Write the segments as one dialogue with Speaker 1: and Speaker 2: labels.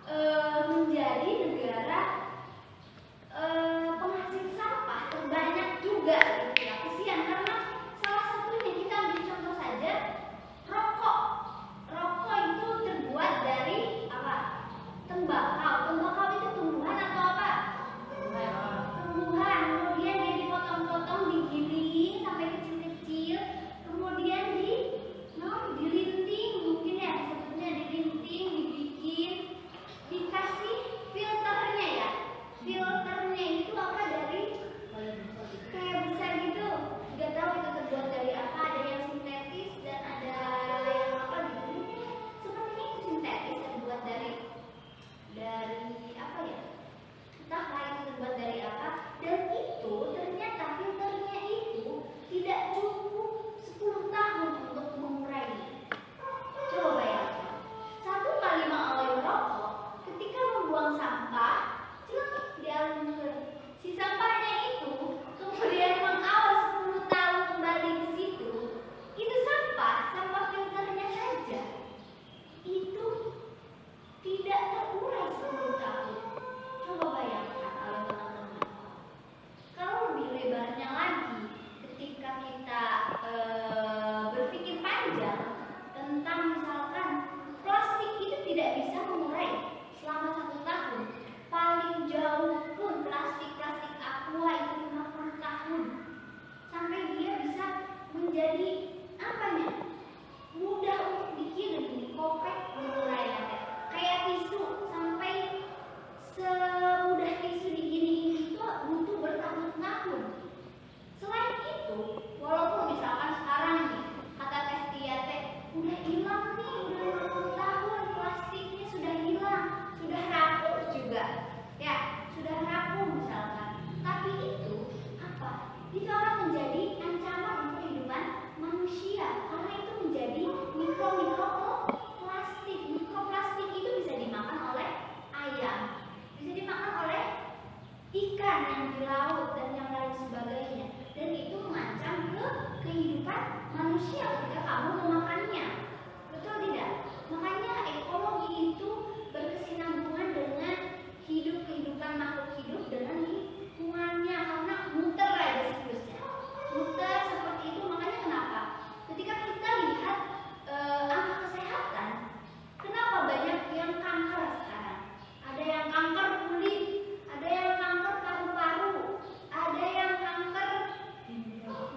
Speaker 1: menjadi negara penghasil sampah terbanyak juga gitu ya. Kesian karena salah satunya kita ambil contoh saja rokok. Rokok itu terbuat dari apa? Tembakau. Tembakau itu tumbuhan atau apa? Tumbuhan. Kemudian dia dipotong-potong, digiling sampai kecil-kecil, kemudian dilinting, mungkin ya sebetulnya dilinting, dibikin, dikasih filternya ya. Filternya itu apa, dari kayak besar gitu, nggak tahu itu terbuat dari apa. Ada yang sintetis dan ada yang apa gitu. Sepertinya itu sintetis, terbuat dari apa ya, entahlah itu terbuat dari apa. Dan itu ternyata filternya itu tidak cukup 10 tahun untuk mengurainya. Coba bayangkan, 1 kali mengolah rokok, ketika membuang sampah, celuk dialirkan. Si sampahnya itu kemudian mengawas 10 tahun kembali ke situ. Itu sampah filternya saja itu tidak terurai 10 tahun. Coba bayangkan oleh teman-teman. Kalau lebih lebarnya lagi, ketika kita berpikir panjang tentang misalkan plastik itu tidak bisa mengurai selama 1 tahun. Paling jauh pun plastik aqua itu 50 tahun. Sampai dia bisa menjadi apanya? Mudah untuk dikirim, kopek, mengurai. Kayak tisu, sampai semudah tisu diginiin itu butuh bertahun-tahun. Selain itu, walaupun misalkan sekarang nih, kata Teh Tia teh, udah hilang nih, udah 50 tahun plastiknya sudah hilang, sudah rapuh juga, ya sudah rapuh misalkan. Tapi itu apa? Itu akan menjadi ancaman untuk kehidupan manusia karena itu menjadi mikroplastik. Mikroplastik itu bisa dimakan oleh ayam, bisa dimakan oleh ikan yang di laut dan yang lain sebagainya, dan itu mengancam ke kehidupan manusia ketika kamu memakannya. Betul tidak? Makanya ekologi itu berkesinambungan dengan kehidupan makhluk hidup dengan lingkungannya, karena muter aja siklusnya, muter seperti itu. Makanya kenapa ketika kita lihat angka kesehatan, kenapa banyak yang kanker sekarang? Ada yang kanker kulit, ada yang kanker paru-paru, ada yang kanker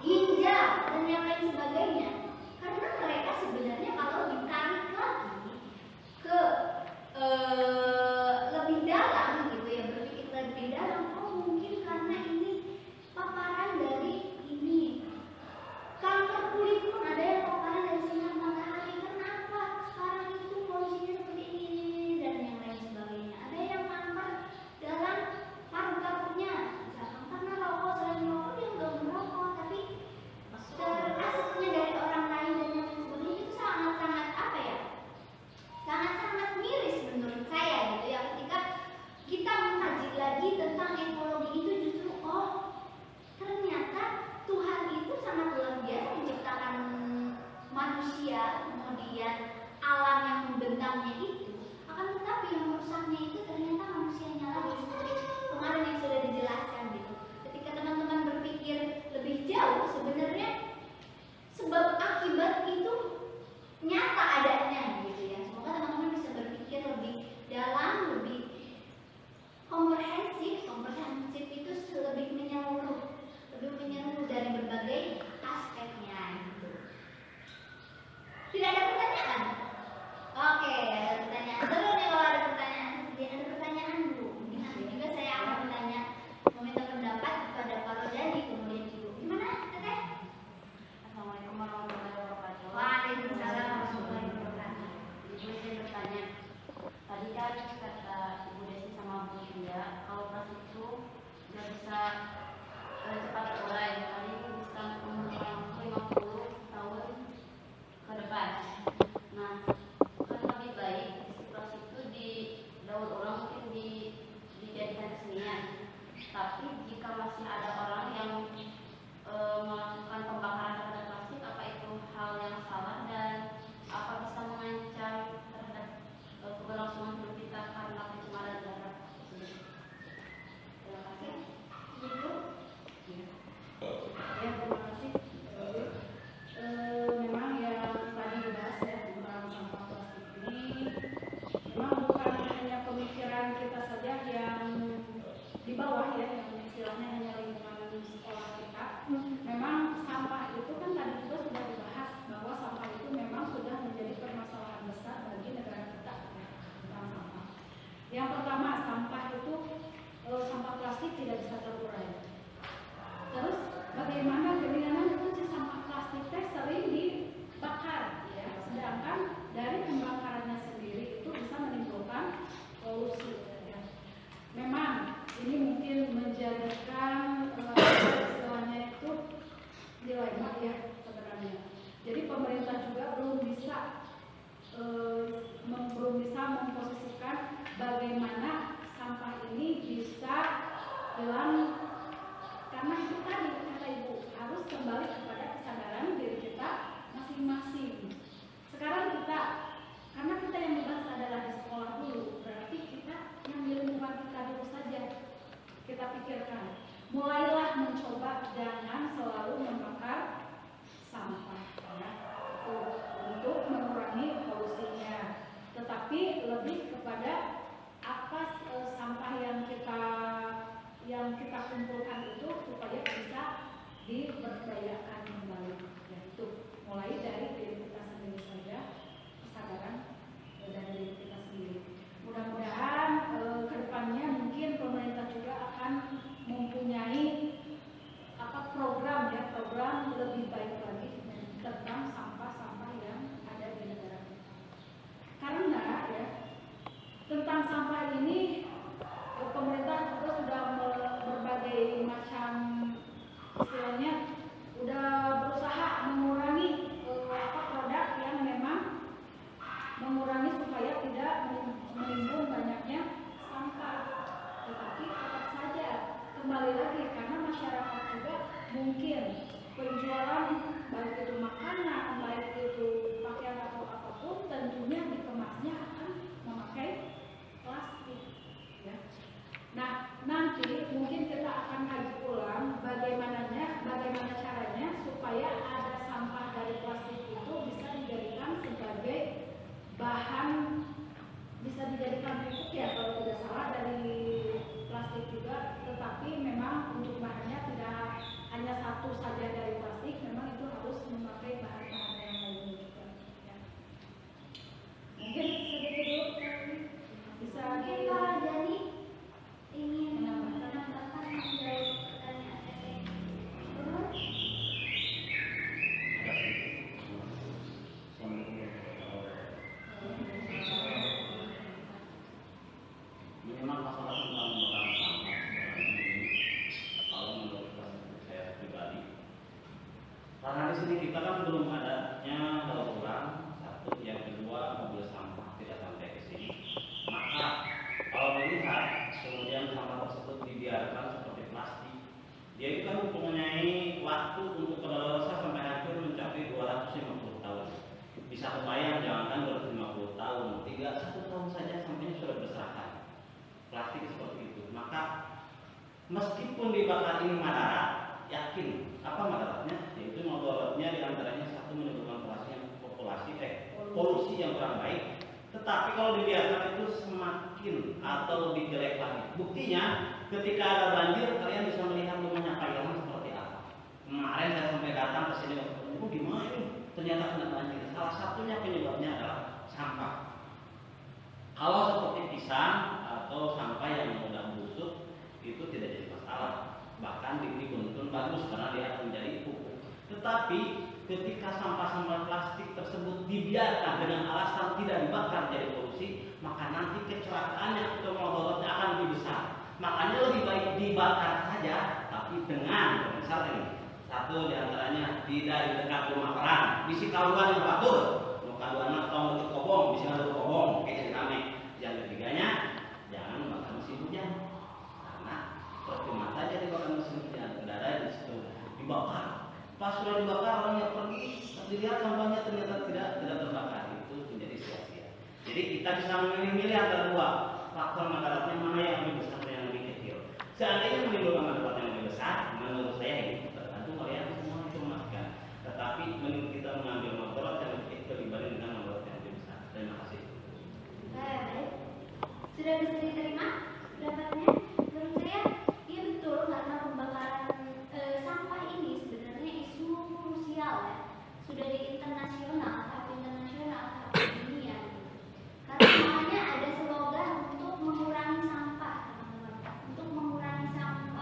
Speaker 1: ginjal dan yang lain sebagainya. Karena mereka sebenarnya kalau ditarik lagi ke lebih dalam gitu ya, berpikir lebih dalam, oh mungkin karena ini paparan dari ini. Kanker kulit pun ada yang paparan dari sinar matahari. Kenapa sekarang itu polusinya seperti ini dan yang lain sebagainya. Ada yang kanker dalam paru-parunya, misalkan karena rokok. Selain rokok dia nggak merokok, tapi terasapnya dari orang lain dan yang lain sebagainya. Itu sangat-sangat apa ya, sangat-sangat miris menurut saya gitu ya, ketika kita mengkaji lagi tentang ekologi itu. Justru oh ternyata Tuhan itu sangat luar biasa menciptakan manusia, kemudian alam yang membentangnya itu, akan tetapi yang merusaknya itu ternyata manusianya lagi, seperti kemarin yang sudah dijelaskan gitu. Ketika teman-teman berpikir lebih jauh, sebenarnya sebab akibat itu nyata adanya gitu ya. Semoga teman-teman bisa berpikir lebih dalam, lebih komprehensif itu lebih menyeluruh dari berbagai aspeknya gitu. Tidak ada pertanyaan? Oke, ada pertanyaan. Seru nih kalau ada pertanyaan. Ada pertanyaan
Speaker 2: tidak bisa terurai. Terus bagaimana itu si sampah plastik teh sering dibakar ya, sedangkan dari pembakarannya sendiri itu bisa menimbulkan polusi ya. Memang ini mungkin menjadikan istilahnya itu dilema ya sebenarnya. Jadi pemerintah juga belum bisa memposisikan bagaimana sampah ini bisa hilang, karena itu tadi kata Ibu harus kembali kepada kesadaran diri kita masing-masing. Sekarang kita, karena kita yang membahas adalah di sekolah dulu, berarti kita yang di lingkungan kita dulu saja kita pikirkan. Mulailah mencoba jangan selalu membakar sampah ya, untuk mengurangi polusinya, tetapi lebih kepada apa sampah yang kita kumpulkan itu supaya bisa diberdayakan kembali, yaitu mulai dari diri kita sendiri saja, kesadaran dari diri kita sendiri. Mudah-mudahan kedepannya mungkin pemerintah juga akan mempunyai program lebih baik lagi tentang sampah-sampah yang ada di negara kita. Karena ya tentang sampah ini pemerintah juga sudah berbagai macam istilahnya udah berusaha mengurangi produk yang memang mengurangi supaya tidak menimbun banyaknya sampah. Tetapi tetap saja kembali lagi karena masyarakat juga mungkin penjualan baik itu makanan, baik itu pakaian atau apapun tentunya dikemasnya akan memakai plastik ya. Nah, nanti mungkin kita akan kaji ulang bagaimana caranya supaya ada sampah dari plastik itu bisa dijadikan sebagai bahan, bisa dijadikan pupuk ya kalau tidak salah dari plastik juga, tetapi memang untuk bahannya tidak hanya satu saja dari plastik, memang itu harus memakai bahan-bahan yang lainnya juga ya. Mungkin sedikit dulu bisa
Speaker 1: Pak Jani ingin menambahkan dari pertanyaan Teteh.
Speaker 3: Memang masalah tentang pembakaran sampah ini, kalau menurut saya pribadi, karena di sini kita kan belum adanya daur ulang, satu, yang kedua mobil sampah tidak sampai ke sini. Maka kalau melihat kemudian sampah tersebut dibiarkan seperti plastik, dia itu kan mempunyai waktu untuk kadaluarsa sampai hampir mencapai 250 tahun. Bisa kebayang, jangankan 250 tahun, 1 tahun saja sampahnya sudah berserakan. Plastik seperti itu. Maka meskipun dibakar ini madarat, yakin apa madaratnya? Yaitu mudaratnya diantaranya satu, menimbulkan polusi yang kurang baik. Tetapi kalau dibiarkan itu semakin atau lebih jelek lagi. Buktinya ketika ada banjir, kalian bisa melihat rumahnya Pak seperti apa. Kemarin saya sampai datang ke sini, gimana ini? Ternyata kena banjir. Salah satunya penyebabnya adalah sampah. Kalau seperti pisang atau sampah yang mudah busuk itu tidak jadi masalah, bahkan diberi buntun bagus karena dia akan menjadi pupuk. Tetapi ketika sampah-sampah plastik tersebut dibiarkan dengan alasan tidak dibakar jadi polusi, maka nanti kecelakaannya atau mudaratnya akan lebih besar. Makanya lebih baik dibakar saja, tapi dengan misalnya ini satu diantaranya tidak di dekat rumah perang, bisi kaluan yang batur, muka duana atau untuk kobong, bisa ada kobong, kayak jadi rame. Yang ketiganya, jangan makan mesin hujan, karena percuma saja dibakar mesin hujan, udara di situ dibakar. Pas sudah dibakar orangnya pergi, dilihat sampahnya ternyata tidak terbakar, itu menjadi sia-sia. Jadi kita bisa memilih antara dua faktor madaratnya, mana yang lebih besar dan yang lebih kecil. Seandainya menimbulkan madarat yang lebih besar, menurut saya ini tergantung kalian semua itu memastikan. Tetapi menurut kita mengambil madarat yang lebih kecil dibanding dengan madarat yang lebih besar. Terima kasih.
Speaker 1: Baik. Sudah bisa diterima pendapatnya? Menurut saya, iya betul, karena pembakaran sampah ini sebenarnya isu krusial ya. Sudah di internasional, tahap internasional, tahap dunia. Karena makanya ada slogan untuk mengurangi sampah, teman-teman. Untuk mengurangi sampah.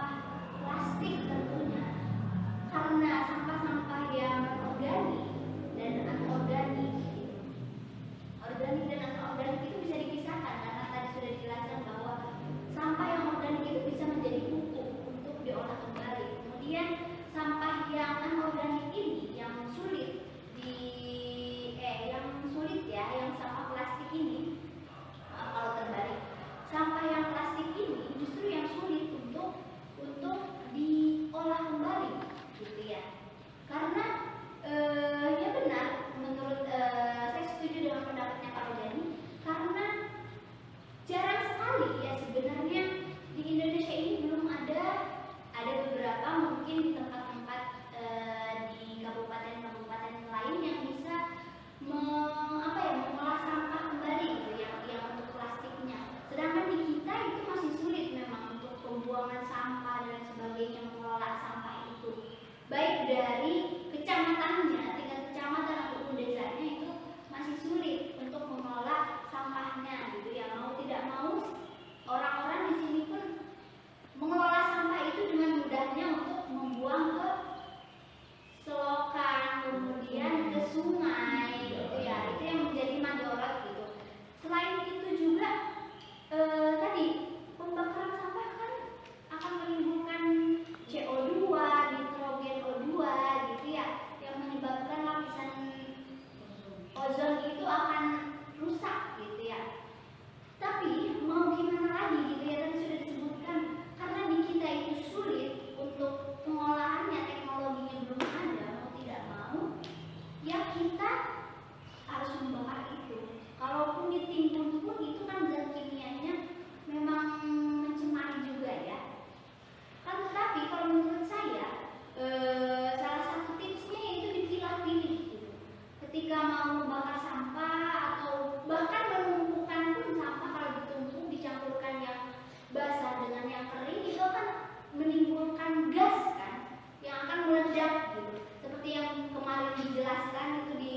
Speaker 1: dijelaskan itu di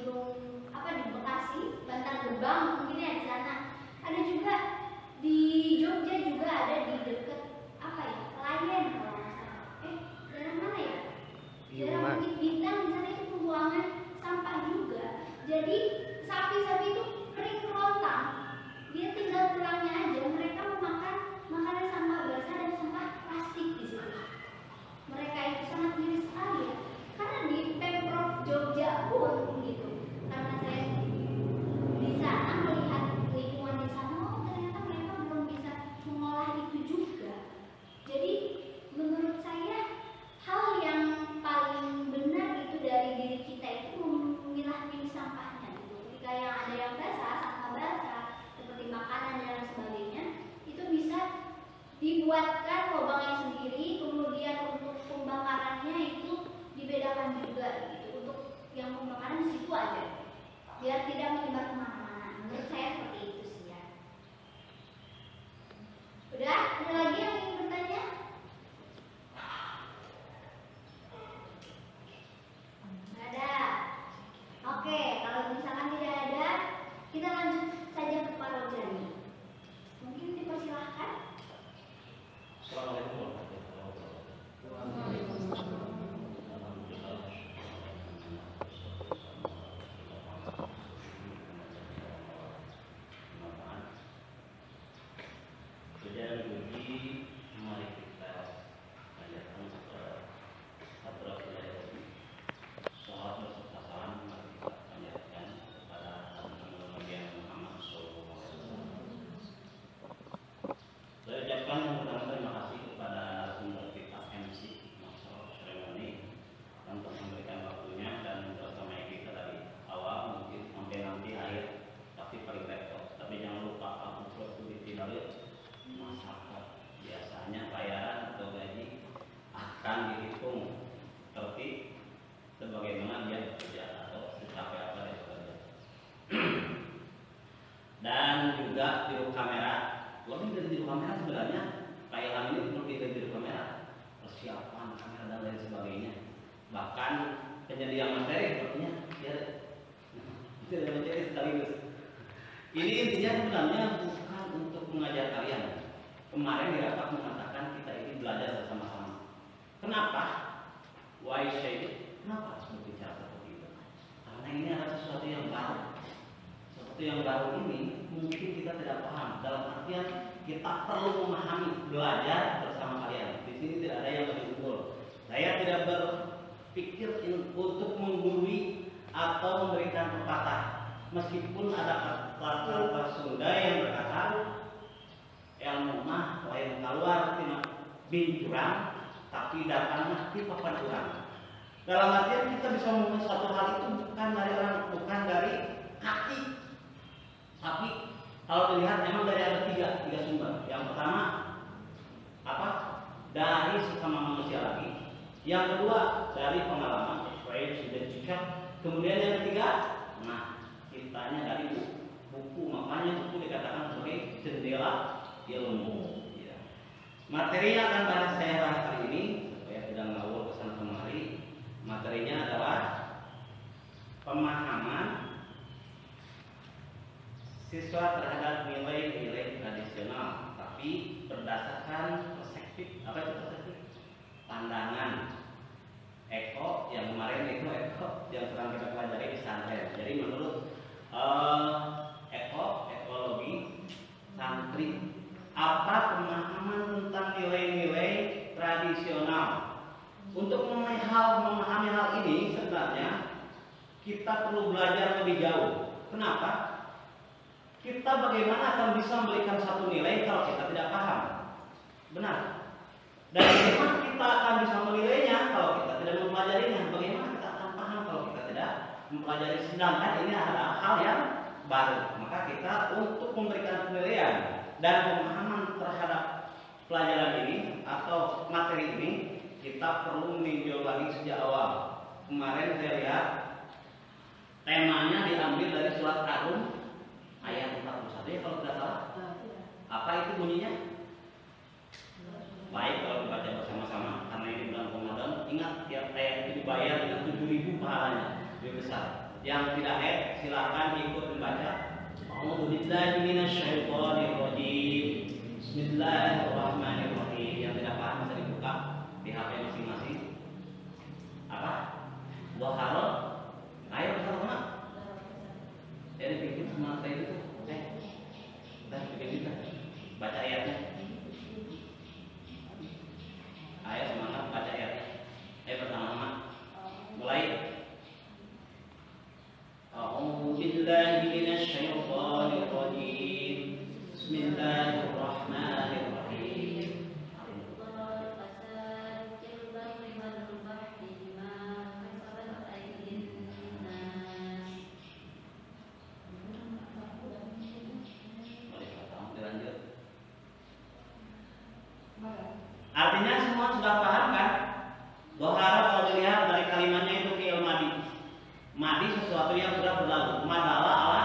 Speaker 1: Gunung di Bekasi, Bantar Gebang mungkin ya di sana. Ada juga di Jogja juga ada di dekat Klayen kalau nggak salah. Daerah mana ya? Daerah Bukit Bintang di sana itu pembuangan sampah juga. Jadi sapi-sapi itu kering kerontang, dia tinggal tulangnya aja. Mereka memakan makanan sampah basah dan sampah plastik di situ. Mereka itu sangat miris sekali ya. Karena di Pemprov Jogja pun gitu. Karena saya di sana melihat lingkungan di sana, ternyata mereka belum bisa mengolah itu juga. Jadi menurut saya hal yang paling benar itu dari diri kita itu memilah-milih sampahnya gitu. Ketika yang ada yang basah, sampah basah seperti makanan dan sebagainya, itu bisa dibuatkan lubangnya sendiri, kemudian untuk pembakarannya itu dibedakan juga gitu. Untuk yang pembakaran di situ aja, biar tidak menyebar kemana-mana. Menurut saya seperti itu sih ya. Udah, ada lagi yang ingin bertanya? Nggak ada. Oke, kalau misalkan tidak ada, kita lanjut saja ke Pak Rojani. Mungkin dipersilahkan.
Speaker 3: Assalamualaikum warahmatullahi wabarakatuh. Dan juga tiru kamera, lebih dari tiru kamera sebenarnya tayangan ini lebih dari tiru kamera, persiapan kamera dan lain sebagainya, bahkan penyediaan materi sepertinya ya tidak materi sekaligus. Ini intinya sebenarnya bukan untuk mengajar kalian. Kemarin di rapat mengatakan kita ini belajar bersama-sama. Kenapa? Why say it? Kenapa harus berbicara seperti itu? Karena ini adalah sesuatu yang baru. Sesuatu yang baru ini mungkin kita tidak paham. Dalam artian kita perlu memahami, belajar bersama kalian. Di sini tidak ada yang lebih unggul. Saya tidak berpikir untuk menggurui atau memberikan pepatah. Meskipun ada kata Sunda yang berkata ilmu mah lain keluar tina binjurang, tapi datangnya di papan urang. Dalam artian kita bisa memahami suatu hal itu bukan dari kaki, tapi kalau dilihat memang dari ada tiga sumber. Yang pertama apa? Dari sesama manusia lagi. Yang kedua dari pengalaman, experience dan juga. Kemudian yang ketiga, kitanya dari buku. Makanya buku dikatakan sebagai jendela ilmu. Ya. Materi yang akan saya bahas kali ini supaya tidak ngawur kesana kemari. Materinya adalah pemahaman siswa terhadap nilai-nilai tradisional, tapi berdasarkan perspektif pandangan Eko yang kemarin itu Eko yang sedang kita pelajari di pesantren. Jadi menurut ekologi santri, apa pemahaman tentang nilai-nilai tradisional? Untuk memahami hal ini sebenarnya kita perlu belajar lebih jauh. Kenapa? Kita bagaimana akan bisa memberikan satu nilai kalau kita tidak paham? Benar. Dan bagaimana kita akan bisa menilainya kalau kita tidak mempelajarinya? Bagaimana kita akan paham kalau kita tidak mempelajari? Sedangkan ini adalah hal yang baru. Maka kita untuk memberikan penilaian dan pemahaman terhadap pelajaran ini atau materi ini, kita perlu meninjau lagi sejak awal. Kemarin saya lihat temanya diambil dari surat Ar-Rum ayat 41 ya kalau tidak salah. Apa itu bunyinya? Baik kalau dibaca bersama-sama karena ini bulan Ramadan. Ingat tiap ayat itu dibayar dengan 7.000 pahalanya. Yang tidak haid silakan ikut membaca. A'udzu billahi minasyaitonir rajim. Bismillahirrahmanirrahim. Yang tidak paham bisa dibuka di HP masing-masing. Apa? Dhahara. Ayo bersama. Jadi bikin semua saya itu. Kita bikin kita. Baca ayatnya. Ayo semangat baca ayatnya. Ayo bersama-sama. Mulai. A'udzu billahi minasyaitonir rajim. Bismillahirrahmanirrahim. Artinya semua sudah paham kan? Dhahara kalau dilihat dari kalimatnya itu fi'il madi. Madi sesuatu yang sudah berlalu. Madala ala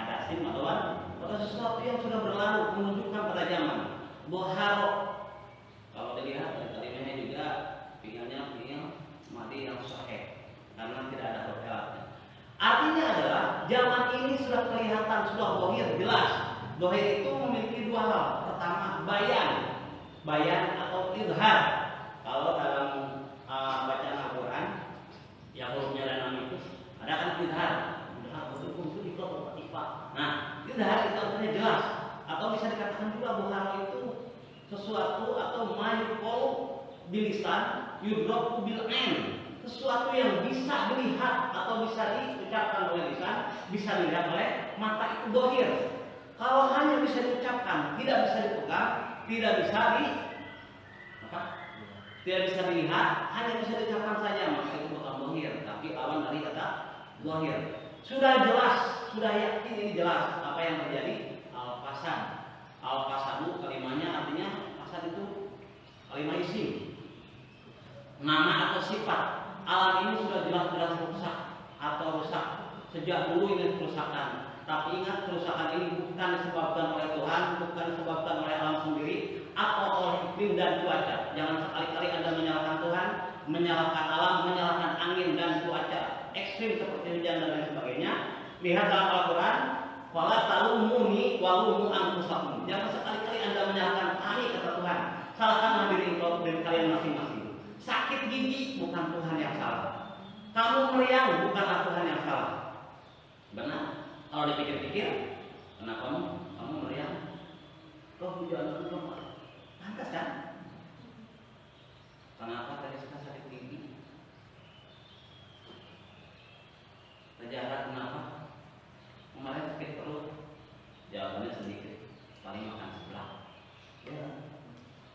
Speaker 3: hadasin madawan. Atau sesuatu yang sudah berlalu menunjukkan pada zaman. Dhahara kalau dilihat dari kalimatnya juga fi'ilnya fi'il madi yang sahih karena tidak ada huruf elatnya. Artinya adalah zaman ini sudah kelihatan, sudah dhahir, jelas. Dhahir itu memiliki dua hal. Pertama, bayan atau izhar. Kalau dalam bacaan Al-Quran yang hurufnya dan itu ada kan izhar. Nah, izhar itu artinya jelas atau bisa dikatakan juga dhahara itu sesuatu atau mayuqalu bilisan yudraku bil ain. Sesuatu yang bisa dilihat atau bisa diucapkan oleh lisan, bisa dilihat oleh mata, itu dhahir. Kalau hanya bisa diucapkan, tidak bisa dipegang, tidak bisa dilihat, hanya bisa diucapkan saja, maka itu bukan dhahir, tapi lawan dari kata dhahir. Sudah jelas, sudah yakin ini jelas apa yang terjadi. Al-fasadu kalimatnya artinya fasad itu kalimat isim, nama atau sifat. Alam ini sudah jelas-jelas rusak atau rusak sejak dulu ini kerusakan. Tapi ingat, kerusakan ini bukan disebabkan oleh Tuhan, bukan disebabkan oleh alam sendiri atau oleh iklim dan cuaca. Jangan sekali-kali Anda menyalahkan Tuhan, menyalahkan alam, menyalahkan angin dan cuaca ekstrim seperti hujan dan lain sebagainya. Lihat dalam Al-Quran, "Fala talumuni walumu anfusakum." Jangan sekali-kali Anda menyalahkan kami, kata Tuhan. Salahkanlah diri kalian masing-masing. Sakit gigi bukan Tuhan yang salah. Kamu meriang bukanlah Tuhan yang salah. Benar? Kalau dipikir-pikir, kenapa kamu meriang? Kau hujan itu pantas kan? Kenapa tadi suka sakit gigi? Terjahat kenapa? Kemarin sakit perut. Jawabannya sedikit, paling makan sebelah. Ya.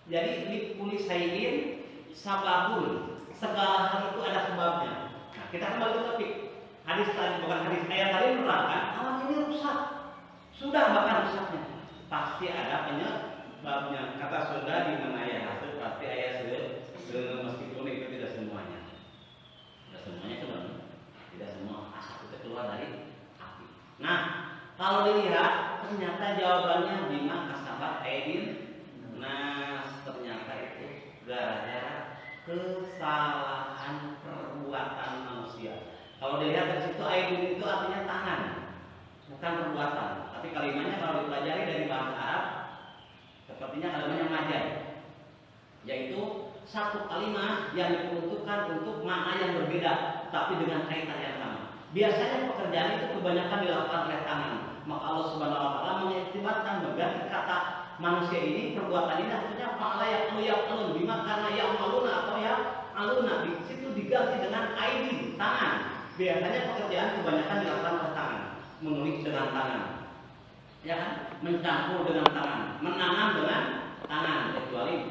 Speaker 3: Jadi di kulis sayin sababun, segala hal itu ada sebabnya. Nah, kita kembali ke topik. Hadis tadi, bukan hadis, ayat tadi menerangkan alam ini rusak, sudah bahkan rusaknya, pasti ada penyebabnya. Kata sudah di mana ya hasil pasti ayat meskipun itu tidak semuanya, tidak semua asap itu keluar dari api. Nah, kalau dilihat ternyata jawabannya bima kasabat aidin. Nah, ternyata itu gara-gara kesalahan perbuatan manusia. Kalau dilihat dari situ, aidin itu artinya tangan, bukan perbuatan. Tapi kalimatnya kalau dipelajari dari bahasa Arab, sepertinya kalimatnya majaz, yaitu satu kalimat yang diperuntukkan untuk makna yang berbeda, tapi dengan kaitan yang sama. Biasanya pekerjaan itu kebanyakan dilakukan oleh tangan. Maka Allah Subhanahu Wa Taala mengistimewakan mengganti kata manusia ini, perbuatan ini artinya fa'ala yaqulun bima karena ya'maluna atau ya'aluna. Di situ diganti dengan aidin, tangan. Biasanya pekerjaan kebanyakan dilakukan oleh tangan, menulis dengan tangan, ya kan, mencampur dengan tangan, menanam dengan tangan, kecuali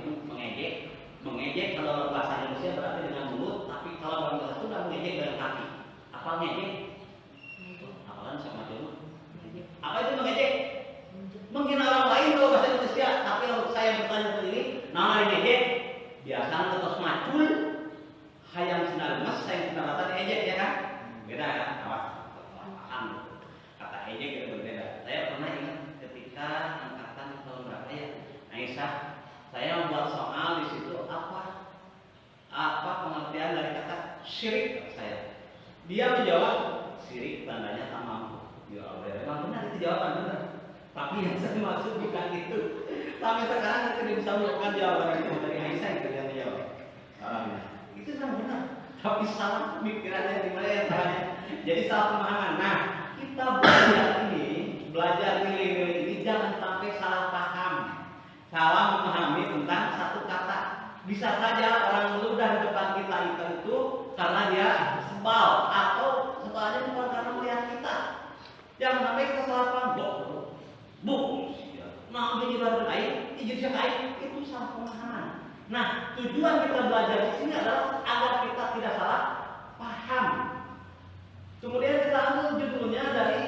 Speaker 3: mengejek kalau bahasa Indonesia berarti dengan mulut, tapi kalau orang bahasa Sunda mengejek dengan kaki. Apa ngejek? Apalan sama dulu. Apa itu mengejek? Menghina orang lain kalau bahasa Indonesia, tapi kalau saya bertanya seperti ini, nama ngejek biasanya terus macul, hayang sinar emas, saya sinar rata diejek, ya kan? Beda kan? Awas, paham. Kata ejek itu berbeda. Saya pernah ingat ketika angkatan tahun berapa ya, Aisyah, saya membuat soal di situ apa pengertian dari kata syirik saya. Dia menjawab sirik tandanya tak mampu. Ya Allah, memang benar itu jawaban benar. Tapi yang saya maksud bukan itu. Tapi sekarang kita tidak bisa melakukan jawaban itu dari Aisyah itu yang dijawab. Itu memang benar. Tapi salah pemikirannya di mana yang salahnya. Jadi salah pemahaman. Nah, kita belajar nilai-nilai ini jangan sampai salah paham, salah memahami tentang satu kata. Bisa saja orang meludah di depan kita itu karena dia sebal atau sebalnya bukan karena melihat kita. Jangan sampai kita salah paham. Bu, nah ini baru lain, izin saya lain, itu salah pemahaman. Nah, tujuan kita belajar di sini adalah agar kita tidak salah paham. Kemudian kita ambil judulnya dari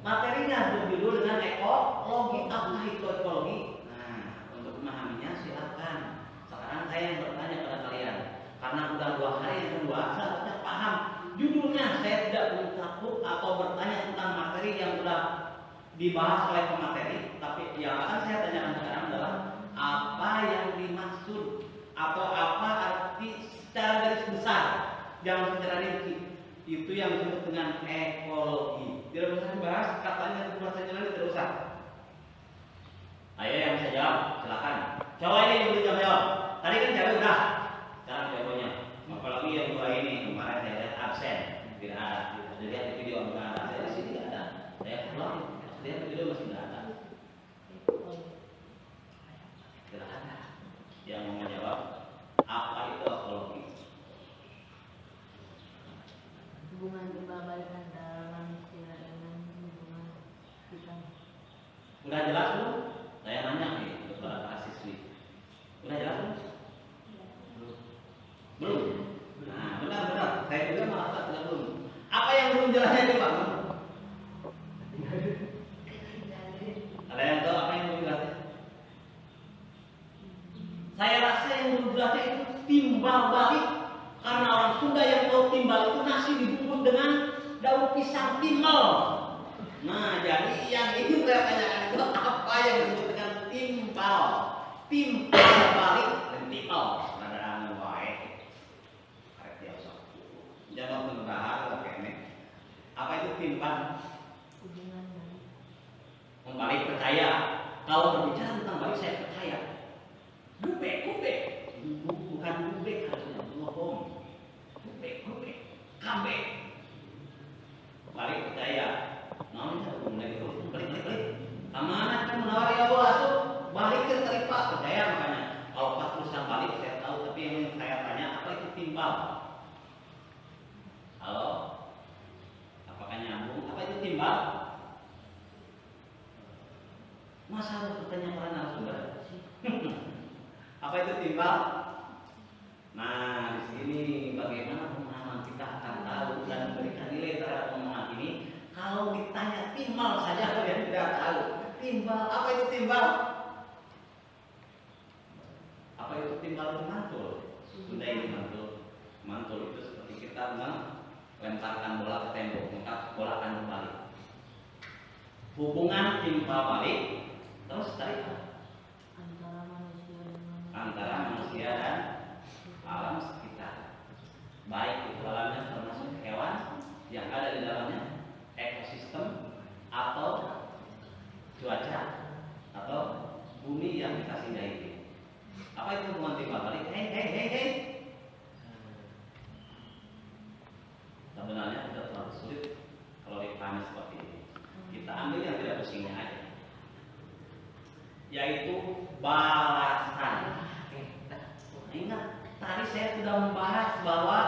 Speaker 3: materinya, berjudul dengan ekologi. Apa itu ekologi? Nah, untuk memahaminya silakan. Sekarang saya yang bertanya pada kalian, karena udah 2 hari yang kedua, seharusnya paham judulnya. Saya tidak perlu takut atau bertanya tentang materi yang sudah dibahas oleh pemateri, tapi yang akan saya tanyakan sekarang adalah apa yang dimaksud atau apa arti secara garis besar, jangan secara rinci. Itu yang disebut dengan ekologi. Tidak usah dibahas katanya itu bahasa jalan, tidak usah. Ayo yang bisa jawab, silakan. Coba ini yang bisa jawab. Tadi kan jawab udah, sekarang jawabannya. Apalagi yang 2 ini kemarin saya lihat absen, tidak ada. Saya lihat di video nggak ada. Saya di sini tidak ada. Saya pulang, lihat di video masih tidak ada. Tidak ada. Yang mau menjawab apa itu ekologi?
Speaker 4: Hubungan timbal balik antara manusia dengan lingkungan kita.
Speaker 3: Udah jelas belum? Saya nanya nih untuk para siswi. Udah jelas belum? Belum. Nah, benar-benar. Saya juga merasa tidak belum. Apa yang belum jelasnya coba? Ada yang tahu apa yang belum jelasnya? Saya rasa yang belum jelasnya itu timbal balik. Karena orang Sunda yang tahu timbal itu nasi dibungkus dengan daun pisang timbal. Nah, jadi yang ini saya tanyakan itu apa yang disebut dengan timbal? Timbal balik dan timbal. Ada anu wae. Karek biasa. Jangan membahas oke ini. Apa itu timbal?
Speaker 4: Hubungan balik.
Speaker 3: Membalik percaya. Kalau berbicara tentang balik saya percaya. Gubek. Bukan gubek harusnya, bohong. Gubek. Kabek. Balik percaya. Namun saya kemudian itu balik. Kemana kan menawari ya asuh balik ke teripak percaya makanya. Kalau pas perusahaan balik saya tahu, tapi yang saya tanya apa itu timbal? Halo, apakah nyambung? Apa itu timbal? Masa harus bertanya para narasumber? Apa itu timbal? Nah, di sini bagaimana pemahaman kita akan tahu dan memberikan nilai terhadap pemahaman ini. Kalau ditanya timbal saja kalian tidak tahu. Timbal, apa itu timbal? Apa itu timbal? Itu mantul. Sudah ini mantul. Mantul itu seperti kita melemparkan bola ke tembok, maka bola akan kembali. Hubungan timbal balik terus tadi antara manusia dan alam sekitar, baik itu alamnya termasuk hewan yang ada di dalamnya, ekosistem atau cuaca atau bumi yang kita singgahi. Apa itu hubungan timbal balik? Hei. Sebenarnya tidak terlalu sulit kalau dipahami seperti ini. Kita ambil yang tidak pusingnya aja, yaitu balasan. Ingat, tadi saya sudah membahas bahwa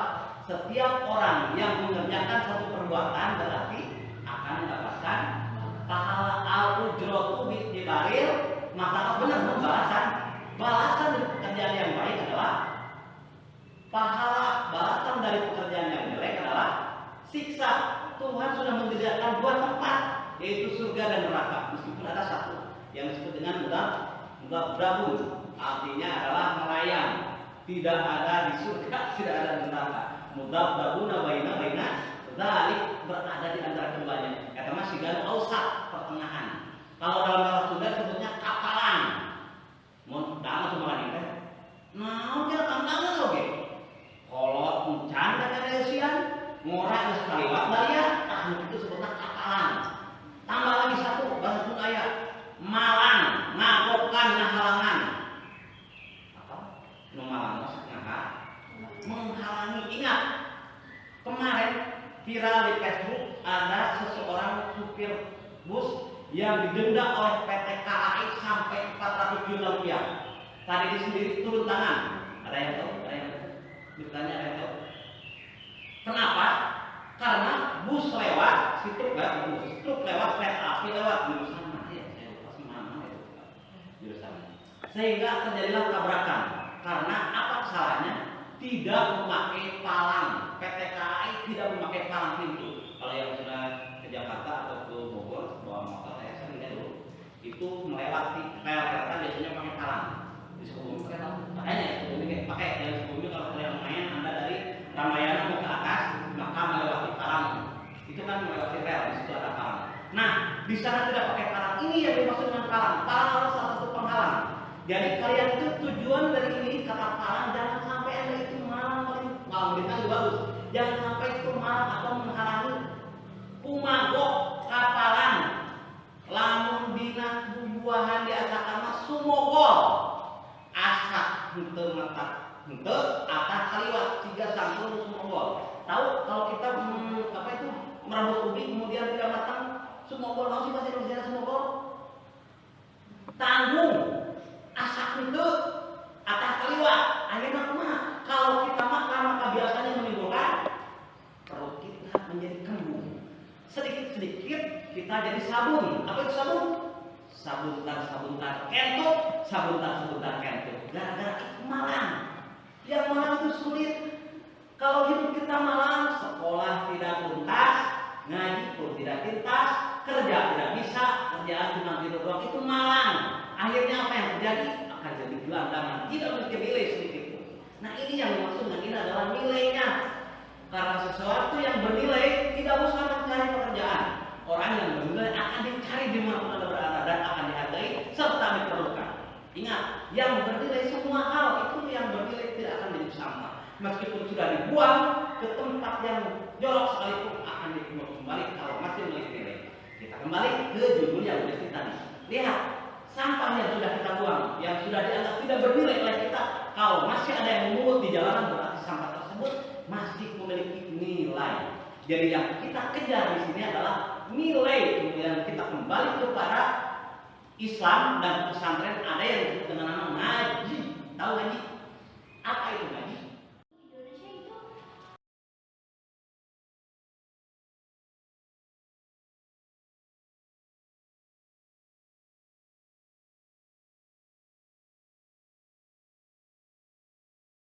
Speaker 3: setiap orang yang mengerjakan satu perbuatan berarti akan mendapatkan pahala al-ujratu bi'tibaril masalah benar balasan. Balasan dari pekerjaan yang baik adalah pahala, balasan dari pekerjaan yang jelek adalah siksa. Tuhan sudah menyediakan 2 tempat, yaitu surga dan neraka. Meskipun ada satu yang disebut dengan mudabun, artinya adalah melayang. Tidak ada di surga, tidak ada di neraka. Mudabuna baina dzalik, berada di antara keduanya. Kata masih galau ausat, pertengahan. Kalau dalam bahasa Sunda disebutnya kapalan. Mun dama cuma ini kan. Nah, kira tantangan oke. Kolot encan dan ada usian, ngora geus kaliwat baliya, tah itu sebutna kakalan. Tambah lagi satu bahasa Sunda aya malang, ngagokan ngahalangan. Apa? Nu malang maksudnya menghalangi. Ingat, kemarin viral di Facebook ada seseorang supir bus yang didenda oleh PT KAI sampai 400 juta rupiah. Tadi ini sendiri turun tangan. Ada yang tahu? Ada yang tahu? Ditanya ada yang tahu? Kenapa? Karena bus lewat, truk lewat, kereta api lewat jurusan mana ya? Saya lupa mana itu jurusan. Sehingga terjadilah tabrakan. Karena apa kesalahannya? Tidak memakai palang. PT KAI tidak memakai palang pintu. Kalau yang sudah ke Jakarta atau ke Bogor bawa motor, saya sering lihat dulu. Itu melewati rel kereta biasanya pakai palang. Di Sukabumi kereta, makanya ya Sukabumi pakai. Yang Sukabumi kalau kalian main Anda dari Ramayana mau ke atas, maka melewati palang. Itu kan melewati rel, di situ ada palang. Nah, di sana tidak pakai palang. Ini yang dimaksud dengan palang. Palang adalah salah satu penghalang. Jadi kalian itu tujuan dari ini kata palang, jangan sampai Anda itu malang itu bagus. Jangan sampai itu malang atau menghalangi kumagok kapalan. Lamun dina bubuahan diasakan mah sumogol. Asak henteu mata henteu atah kaliwat siga sangkul sumogol. Tahu kalau kita apa itu merebus ubi kemudian tidak matang sumogol, tahu sih bahasa Indonesia sumogol? Tanggung. Asak henteu atah kaliwat. Ayeuna kumaha? Kalau kita makan maka biasanya menimbulkan perut kita menjadi kembung. Sedikit-sedikit kita jadi sabun. Apa itu sabun? Sabuntar kentut, sabuntar kentut. Gara-gara itu malang. Yang malang itu sulit. Kalau hidup kita malang, sekolah tidak tuntas, ngaji pun tidak tuntas, kerja tidak bisa, kerjaan cuma tidur doang, itu malang. Akhirnya apa yang terjadi? Akan jadi gelandangan, tidak memiliki nilai sedikit pun. Nah ini yang dimaksud dengan ini adalah nilainya. Karena sesuatu yang bernilai tidak usah mencari pekerjaan. Orang yang bernilai akan dicari di mana Anda berada dan akan dihargai serta diperlukan. Ingat, yang bernilai semua hal itu yang bernilai tidak akan jadi sampah. Meskipun sudah dibuang ke tempat yang jorok sekalipun akan dibuang kembali kalau masih memiliki nilai. Kita kembali ke judul yang berisi tadi. Lihat, sampah yang sudah kita buang, yang sudah dianggap tidak bernilai oleh kita, kalau masih ada yang memungut di jalanan berarti sampah tersebut masih memiliki nilai. Jadi yang kita kejar di sini adalah nilai. Kemudian kita kembali kepada Islam dan pesantren, ada yang disebut dengan nama ngaji. Tahu ngaji? Apa itu ngaji?